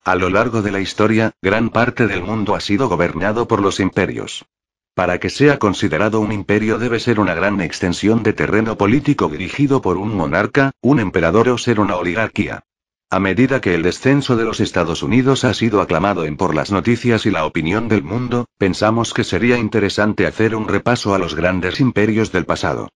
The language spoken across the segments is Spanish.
A lo largo de la historia, gran parte del mundo ha sido gobernado por los imperios. Para que sea considerado un imperio debe ser una gran extensión de terreno político dirigido por un monarca, un emperador o ser una oligarquía. A medida que el descenso de los Estados Unidos ha sido aclamado por las noticias y la opinión del mundo, pensamos que sería interesante hacer un repaso a los grandes imperios del pasado.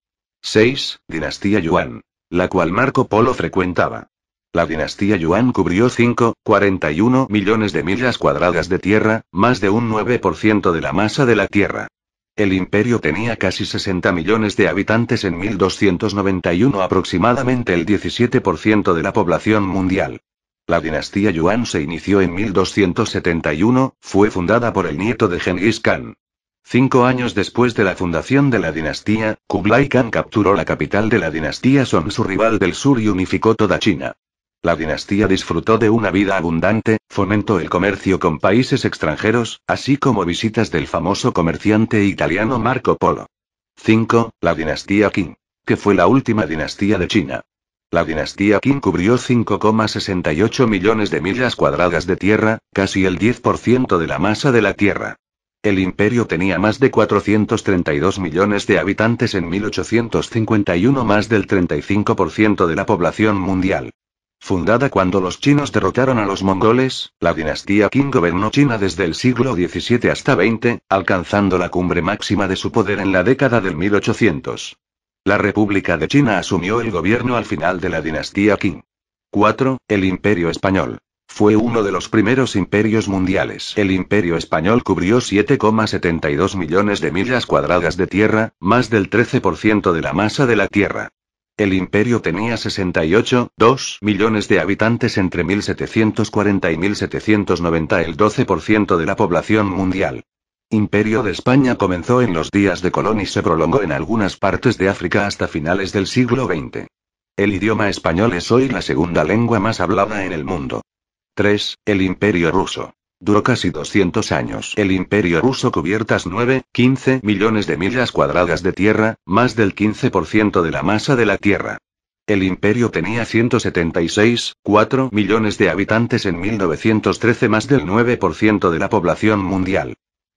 6. Dinastía Yuan. La cual Marco Polo frecuentaba. La dinastía Yuan cubrió 5,41 millones de millas cuadradas de tierra, más de un 9% de la masa de la Tierra. El imperio tenía casi 60 millones de habitantes en 1291, aproximadamente el 17% de la población mundial. La dinastía Yuan se inició en 1271, fue fundada por el nieto de Genghis Khan. 5 años después de la fundación de la dinastía, Kublai Khan capturó la capital de la dinastía Song, su rival del sur, y unificó toda China. La dinastía disfrutó de una vida abundante, fomentó el comercio con países extranjeros, así como visitas del famoso comerciante italiano Marco Polo. 5. La dinastía Qing, que fue la última dinastía de China. La dinastía Qing cubrió 5,68 millones de millas cuadradas de tierra, casi el 10% de la masa de la Tierra. El imperio tenía más de 432 millones de habitantes en 1851, más del 35% de la población mundial. Fundada cuando los chinos derrotaron a los mongoles, la dinastía Qing gobernó China desde el siglo XVII hasta XX, alcanzando la cumbre máxima de su poder en la década del 1800. La República de China asumió el gobierno al final de la dinastía Qing. 4. El Imperio Español. Fue uno de los primeros imperios mundiales. El Imperio Español cubrió 7,72 millones de millas cuadradas de tierra, más del 13% de la masa de la Tierra. El imperio tenía 68,2 millones de habitantes entre 1740 y 1790, el 12% de la población mundial. Imperio de España comenzó en los días de Colón y se prolongó en algunas partes de África hasta finales del siglo XX. El idioma español es hoy la segunda lengua más hablada en el mundo. 3. El Imperio Ruso. Duró casi 200 años. El Imperio Ruso cubiertas 9,15 millones de millas cuadradas de tierra, más del 15% de la masa de la Tierra. El imperio tenía 176,4 millones de habitantes en 1913, más del 9% de la población mundial.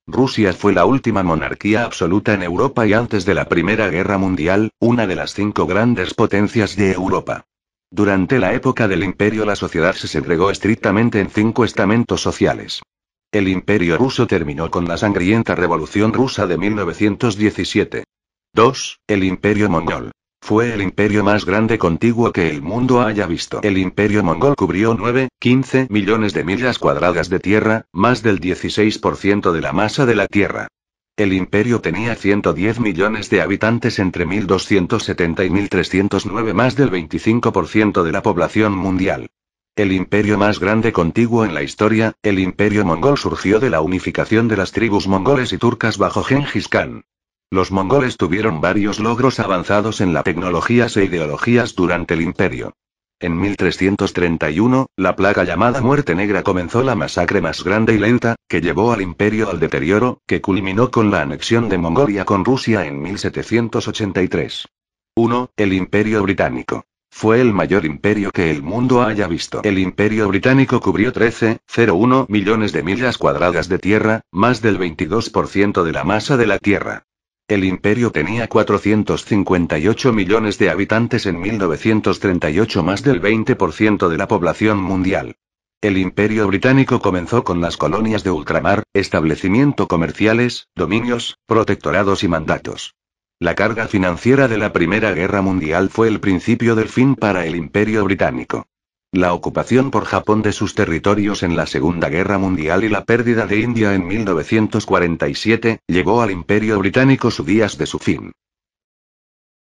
Rusia fue la última monarquía absoluta en Europa y antes de la Primera Guerra Mundial, una de las 5 grandes potencias de Europa. Durante la época del imperio la sociedad se segregó estrictamente en 5 estamentos sociales. El imperio ruso terminó con la sangrienta Revolución Rusa de 1917. 2. El imperio mongol. Fue el imperio más grande contiguo que el mundo haya visto. El imperio mongol cubrió 9,15 millones de millas cuadradas de tierra, más del 16% de la masa de la Tierra. El imperio tenía 110 millones de habitantes entre 1270 y 1309, más del 25% de la población mundial. El imperio más grande contiguo en la historia, el imperio mongol surgió de la unificación de las tribus mongoles y turcas bajo Genghis Khan. Los mongoles tuvieron varios logros avanzados en las tecnologías e ideologías durante el imperio. En 1331, la plaga llamada Muerte Negra comenzó, la masacre más grande y lenta, que llevó al imperio al deterioro, que culminó con la anexión de Mongolia con Rusia en 1783. 1. El Imperio Británico. Fue el mayor imperio que el mundo haya visto. El Imperio Británico cubrió 13,01 millones de millas cuadradas de tierra, más del 22% de la masa de la Tierra. El imperio tenía 458 millones de habitantes en 1938, más del 20% de la población mundial. El imperio británico comenzó con las colonias de ultramar, establecimientos comerciales, dominios, protectorados y mandatos. La carga financiera de la Primera Guerra Mundial fue el principio del fin para el imperio británico. La ocupación por Japón de sus territorios en la Segunda Guerra Mundial y la pérdida de India en 1947, llevó al Imperio Británico sus días de su fin.